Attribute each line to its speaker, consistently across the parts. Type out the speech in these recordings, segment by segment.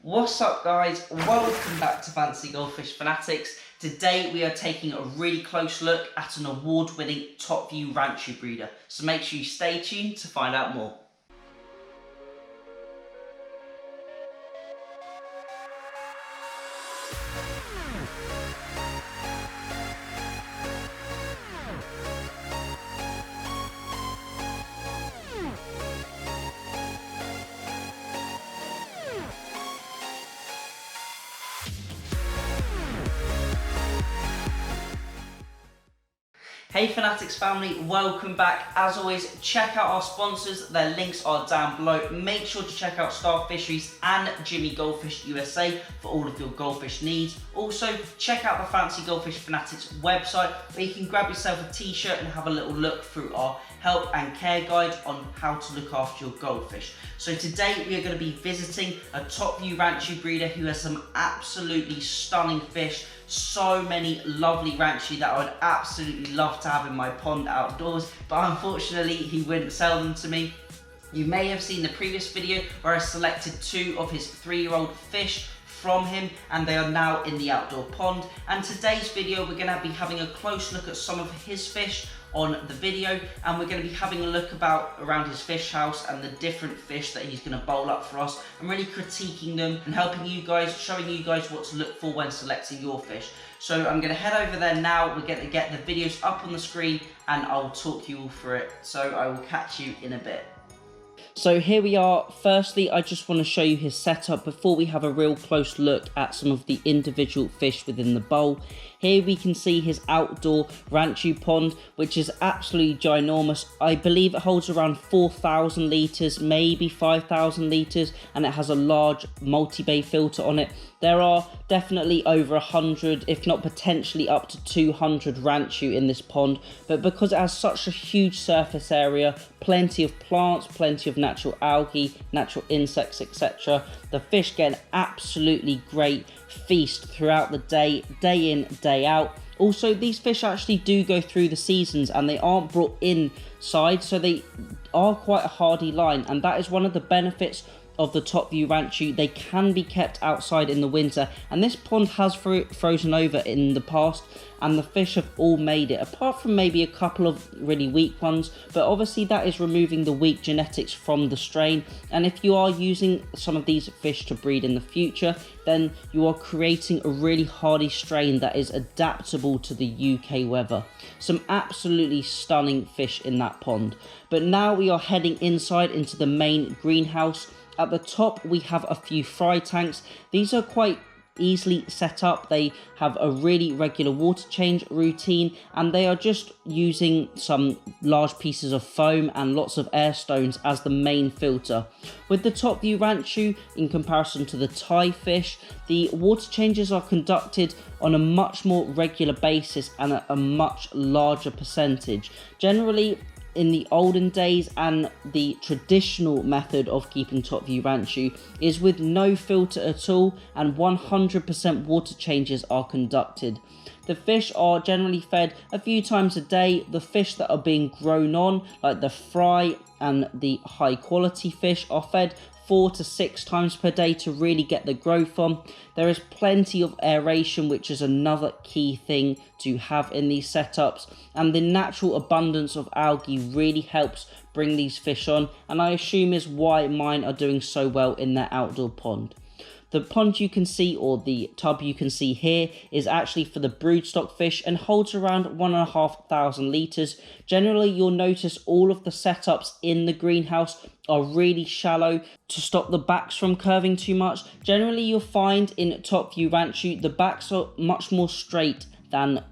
Speaker 1: What's up guys, welcome back to Fancy Goldfish Fanatics. Today we are taking a really close look at an award-winning top view Ranchu breeder, so make sure you stay tuned to find out more. Hey Fanatics family, welcome back. As always, check out our sponsors, their links are down below. Make sure to check out Star Fisheries and Jimmy Goldfish USA for all of your goldfish needs. Also, check out the Fancy Goldfish Fanatics website where you can grab yourself a t-shirt and have a little look through our help and care guide on how to look after your goldfish. So today we are going to be visiting a top view Ranchu breeder who has some absolutely stunning fish. So many lovely Ranchu that I would absolutely love to have in my pond outdoors, but unfortunately he wouldn't sell them to me. You may have seen the previous video where I selected 2 of his 3-year-old fish from him, and they are now in the outdoor pond. And today's video we're going to be having a close look at some of his fish on the video, and we're going to be having a look around his fish house and the different fish that he's going to bowl up for us, and really critiquing them and helping you guys, showing you guys what to look for when selecting your fish. So I'm going to head over there now. We're going to get the videos up on the screen and I'll talk you all through it. So I will catch you in a bit. So here we are. Firstly, I just want to show you his setup before we have a real close look at some of the individual fish within the bowl. Here we can see his outdoor Ranchu pond, which is absolutely ginormous. I believe it holds around 4,000 litres, maybe 5,000 litres, and it has a large multi-bay filter on it. There are definitely over 100, if not potentially up to 200 Ranchu in this pond, but because it has such a huge surface area, plenty of plants, plenty of natural algae, natural insects, etc., the fish get an absolutely great feast throughout the day, day in, day out. Also, these fish actually do go through the seasons and they aren't brought inside, so they are quite a hardy line, and that is one of the benefits of the top view Ranchu. They can be kept outside in the winter, and this pond has frozen over in the past and the fish have all made it, apart from maybe a couple of really weak ones, but obviously that is removing the weak genetics from the strain. And if you are using some of these fish to breed in the future, then you are creating a really hardy strain that is adaptable to the UK weather. Some absolutely stunning fish in that pond. But now we are heading inside into the main greenhouse. At the top we have a few fry tanks. These are quite easily set up. They have a really regular water change routine, and they are just using some large pieces of foam and lots of air stones as the main filter. With the top view Ranchu, in comparison to the Thai fish, the water changes are conducted on a much more regular basis and at a much larger percentage. Generally, in the olden days, and the traditional method of keeping top view Ranchu is with no filter at all, and 100% water changes are conducted. The fish are generally fed a few times a day. The fish that are being grown on, like the fry and the high quality fish, are fed 4 to 6 times per day to really get the growth on. There is plenty of aeration, which is another key thing to have in these setups, and the natural abundance of algae really helps bring these fish on, and I assume is why mine are doing so well in their outdoor pond. The pond you can see, or the tub you can see here, is actually for the broodstock fish and holds around 1,500 litres. Generally, you'll notice all of the setups in the greenhouse are really shallow to stop the backs from curving too much. Generally, you'll find in top view Ranchu, the backs are much more straight than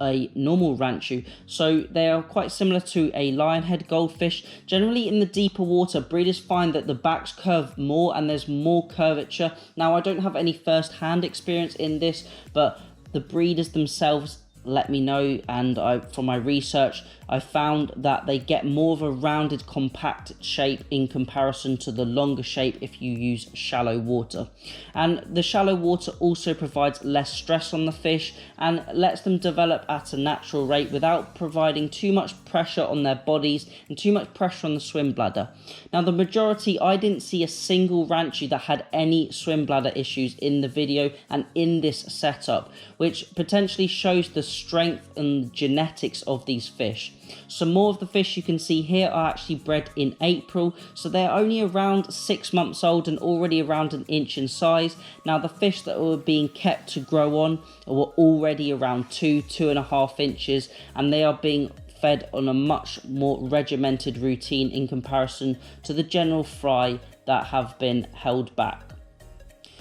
Speaker 1: a normal Ranchu, so they are quite similar to a lionhead goldfish. Generally in the deeper water, breeders find that the backs curve more and there's more curvature. Now, I don't have any first-hand experience in this, but the breeders themselves let me know, and from my research I found that they get more of a rounded, compact shape in comparison to the longer shape if you use shallow water. And the shallow water also provides less stress on the fish and lets them develop at a natural rate without providing too much pressure on their bodies and too much pressure on the swim bladder. Now the majority, I didn't see a single Ranchu that had any swim bladder issues in the video and in this setup, which potentially shows the strength and genetics of these fish. Some more of the fish you can see here are actually bred in April, so they're only around 6 months old and already around an inch in size. Now the fish that were being kept to grow on were already around 2.5 inches, and they are being fed on a much more regimented routine in comparison to the general fry that have been held back.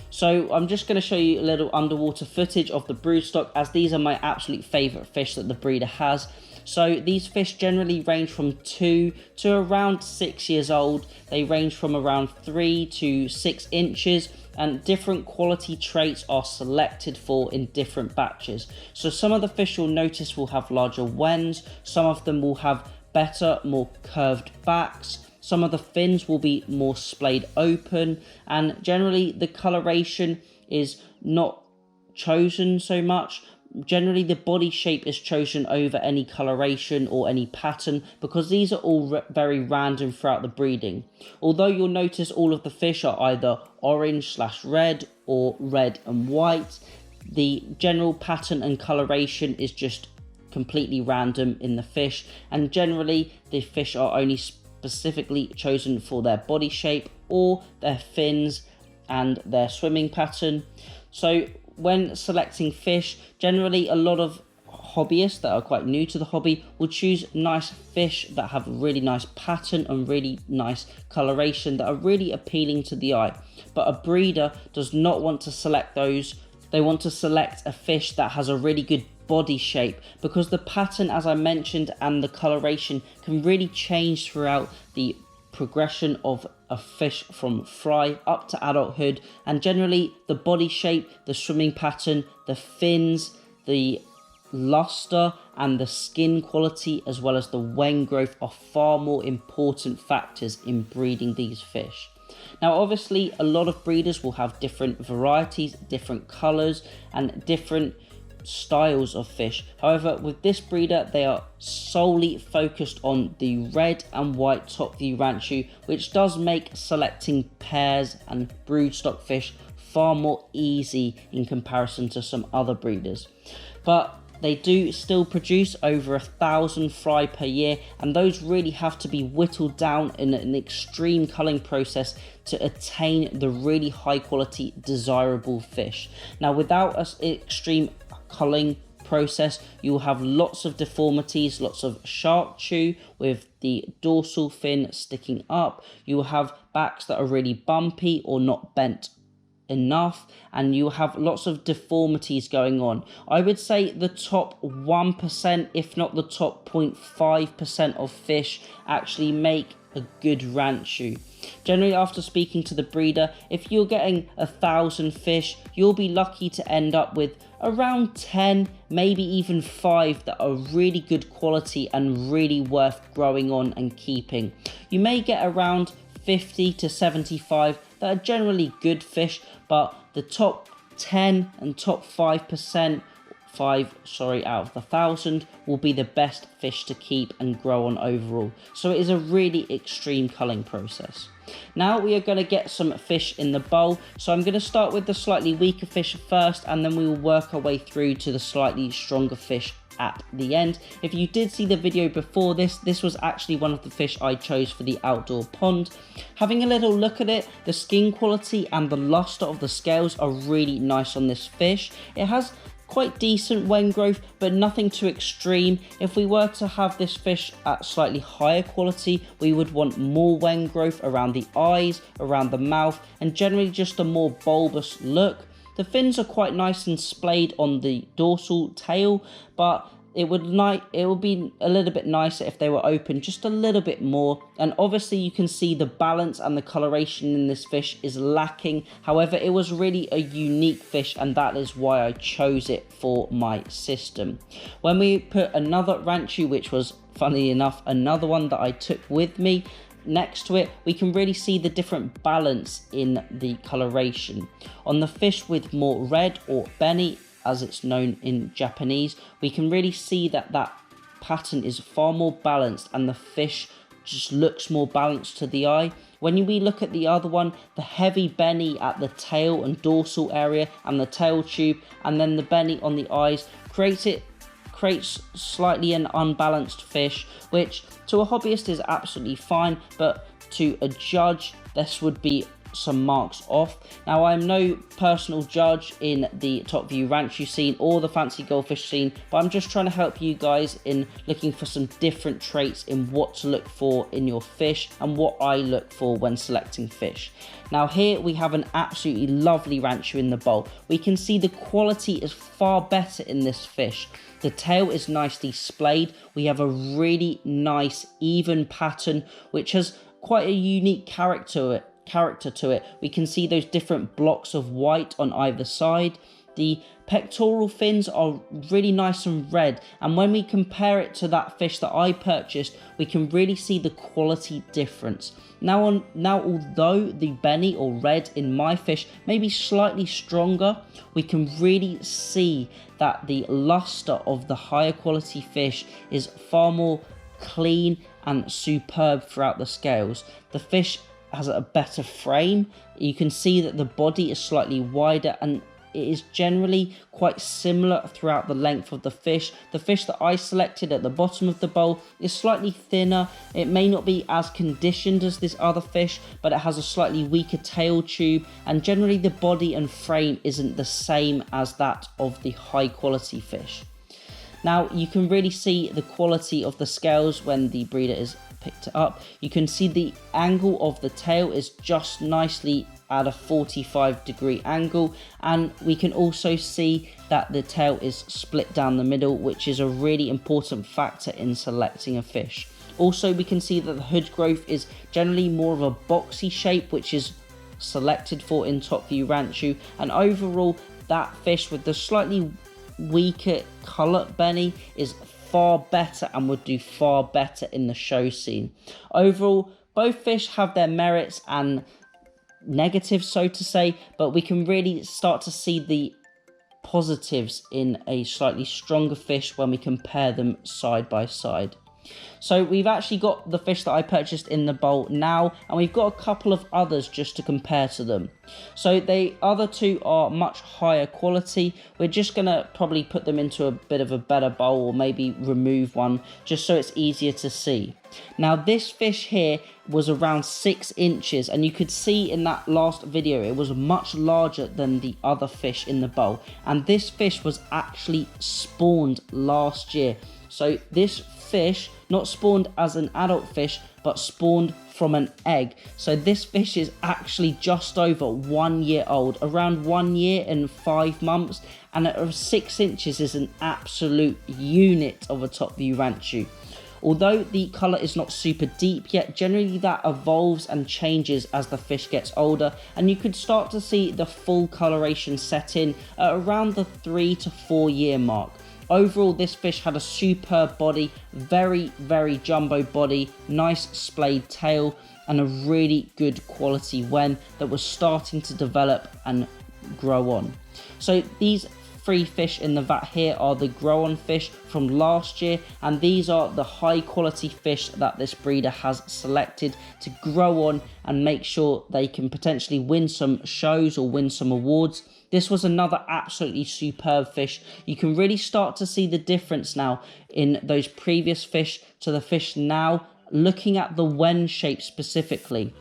Speaker 1: So I'm just going to show you a little underwater footage of the broodstock, as these are my absolute favourite fish that the breeder has. So these fish generally range from 2 to around 6 years old. They range from around 3 to 6 inches, and different quality traits are selected for in different batches. So some of the fish you'll notice will have larger wens, some of them will have better, more curved backs, some of the fins will be more splayed open, and generally the coloration is not chosen so much. Generally the body shape is chosen over any coloration or any pattern, because these are all very random throughout the breeding. Although you'll notice all of the fish are either orange/red or red and white, the general pattern and coloration is just completely random in the fish, and generally the fish are only specifically chosen for their body shape or their fins and their swimming pattern. So when selecting fish, generally a lot of hobbyists that are quite new to the hobby will choose nice fish that have really nice pattern and really nice coloration that are really appealing to the eye. But a breeder does not want to select those. They want to select a fish that has a really good body shape, because the pattern, as I mentioned, and the coloration can really change throughout the progression of a fish from fry up to adulthood. And generally the body shape, the swimming pattern, the fins, the luster and the skin quality, as well as the wen growth, are far more important factors in breeding these fish. Now obviously a lot of breeders will have different varieties, different colours and different styles of fish. However, with this breeder, they are solely focused on the red and white top view Ranchu, which does make selecting pairs and broodstock fish far more easy in comparison to some other breeders. But they do still produce over 1,000 fry per year, and those really have to be whittled down in an extreme culling process to attain the really high quality desirable fish. Now without an extreme culling process, you will have lots of deformities, lots of shark chew with the dorsal fin sticking up. You will have backs that are really bumpy or not bent enough, and you have lots of deformities going on. I would say the top 1%, if not the top 0.5% of fish actually make a good Ranchu. Generally, after speaking to the breeder, if you're getting 1,000 fish, you'll be lucky to end up with around 10, maybe even 5 that are really good quality and really worth growing on and keeping. You may get around 50 to 75 that are generally good fish, but the top 10 and top 5% out of the 1,000 will be the best fish to keep and grow on overall. So it is a really extreme culling process. Now we are going to get some fish in the bowl. So I'm going to start with the slightly weaker fish first, and then we will work our way through to the slightly stronger fish at the end. If you did see the video before this was actually one of the fish I chose for the outdoor pond. Having a little look at it, the skin quality and the luster of the scales are really nice on this fish. It has quite decent wen growth, but nothing too extreme. If we were to have this fish at slightly higher quality, we would want more wen growth around the eyes, around the mouth, and generally just a more bulbous look. The fins are quite nice and splayed on the dorsal tail, but it would be a little bit nicer if they were open just a little bit more. And obviously you can see the balance and the coloration in this fish is lacking. However, it was really a unique fish, and that is why I chose it for my system. When we put another Ranchu, which was funny enough another one that I took with me, next to it, we can really see the different balance in the coloration. On the fish with more red, or beni as it's known in Japanese, we can really see that that pattern is far more balanced and the fish just looks more balanced to the eye. When we look at the other one, the heavy beni at the tail and dorsal area and the tail tube, and then the beni on the eyes creates slightly an unbalanced fish, which to a hobbyist is absolutely fine, but to a judge this would be some marks off. Now, I'm no personal judge in the top view Ranchu scene or the fancy goldfish scene, but I'm just trying to help you guys in looking for some different traits in what to look for in your fish and what I look for when selecting fish. Now here we have an absolutely lovely Ranchu in the bowl. We can see the quality is far better in this fish. The tail is nicely splayed. We have a really nice even pattern which has quite a unique character to it. We can see those different blocks of white on either side. The pectoral fins are really nice and red, and when we compare it to that fish that I purchased, we can really see the quality difference. Now although the beni or red in my fish may be slightly stronger, we can really see that the luster of the higher quality fish is far more clean and superb throughout the scales. The fish has a better frame. You can see that the body is slightly wider, and it is generally quite similar throughout the length of the fish. The fish that I selected at the bottom of the bowl is slightly thinner. It may not be as conditioned as this other fish, but it has a slightly weaker tail tube, and generally the body and frame isn't the same as that of the high quality fish. Now you can really see the quality of the scales when the breeder is picked it up. You can see the angle of the tail is just nicely at a 45-degree angle, and we can also see that the tail is split down the middle, which is a really important factor in selecting a fish. Also, we can see that the hood growth is generally more of a boxy shape, which is selected for in top view Ranchu, and overall that fish with the slightly weaker colour beni is far better and would do far better in the show scene. Overall, both fish have their merits and negatives, so to say, but we can really start to see the positives in a slightly stronger fish when we compare them side by side. So we've actually got the fish that I purchased in the bowl now, and we've got a couple of others just to compare to them. So the other two are much higher quality. We're just going to probably put them into a bit of a better bowl, or maybe remove one just so it's easier to see. Now this fish here was around 6 inches, and you could see in that last video it was much larger than the other fish in the bowl, and this fish was actually spawned last year. So this fish not spawned as an adult fish, but spawned from an egg. So this fish is actually just over 1 year old, around 1 year and 5 months, and at 6 inches is an absolute unit of a top view Ranchu. Although the colour is not super deep yet, generally that evolves and changes as the fish gets older, and you could start to see the full coloration set in at around the 3 to 4 year mark. Overall, this fish had a superb body, very jumbo body, nice splayed tail, and a really good quality wen that was starting to develop and grow on. So these 3 fish in the vat here are the grow on fish from last year, and these are the high quality fish that this breeder has selected to grow on and make sure they can potentially win some shows or win some awards. This was another absolutely superb fish. You can really start to see the difference now in those previous fish to the fish now, looking at the wen shape specifically.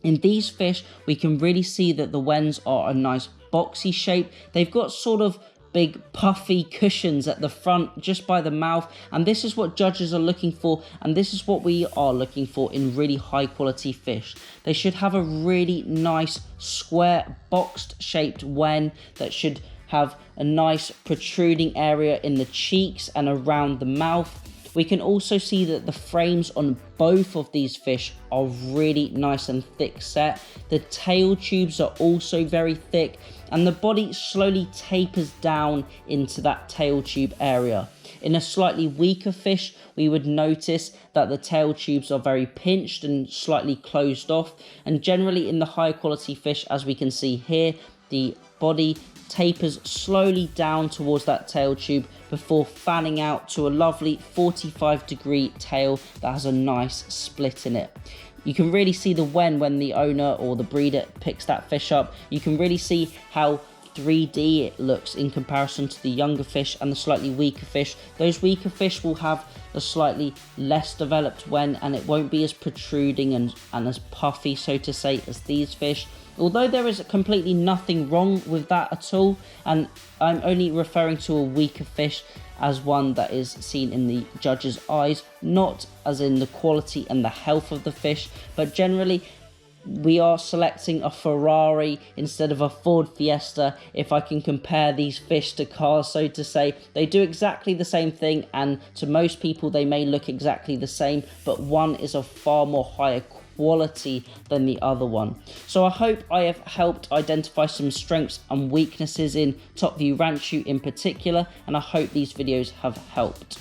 Speaker 1: In these fish, we can really see that the wens are a nice boxy shape. They've got sort of big puffy cushions at the front just by the mouth, and this is what judges are looking for, and this is what we are looking for in really high quality fish. They should have a really nice square boxed shaped wen that should have a nice protruding area in the cheeks and around the mouth. We can also see that the frames on both of these fish are really nice and thick set. The tail tubes are also very thick, and the body slowly tapers down into that tail tube area. In a slightly weaker fish, we would notice that the tail tubes are very pinched and slightly closed off, and generally in the higher quality fish, as we can see here, the body tapers slowly down towards that tail tube before fanning out to a lovely 45-degree tail that has a nice split in it. You can really see the when the owner or the breeder picks that fish up. You can really see how 3D it looks in comparison to the younger fish and the slightly weaker fish. Those weaker fish will have a slightly less developed wen, and it won't be as protruding and as puffy, so to say, as these fish. Although there is completely nothing wrong with that at all, and I'm only referring to a weaker fish as one that is seen in the judge's eyes, not as in the quality and the health of the fish, but generally we are selecting a Ferrari instead of a Ford Fiesta. If I can compare these fish to cars, so to say, they do exactly the same thing, and to most people they may look exactly the same, but one is of far more higher quality than the other one. So I hope I have helped identify some strengths and weaknesses in Top View Ranchu in particular, and I hope these videos have helped.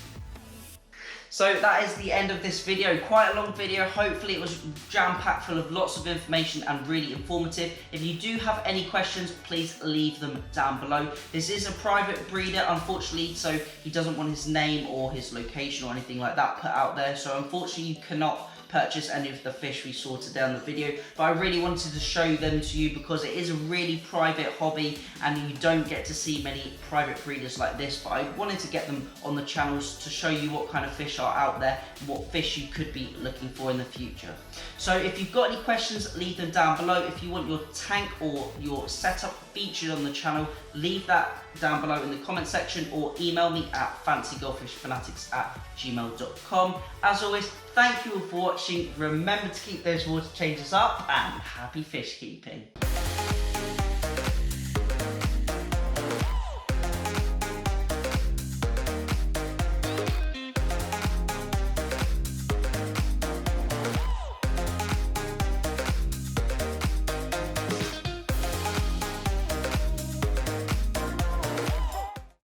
Speaker 1: So that is the end of this video. Quite a long video. Hopefully it was jam-packed full of lots of information and really informative. If you do have any questions, please leave them down below. This is a private breeder, unfortunately, so he doesn't want his name or his location or anything like that put out there. So unfortunately you cannot purchase any of the fish we saw today on the video, but I really wanted to show them to you because it is a really private hobby and you don't get to see many private breeders like this, but I wanted to get them on the channels to show you what kind of fish are out there and what fish you could be looking for in the future. So if you've got any questions, leave them down below. If you want your tank or your setup featured on the channel, leave that down below in the comment section or email me at fancygoldfishfanatics@gmail.com. As always, thank you all for watching. Remember to keep those water changes up and happy fish keeping.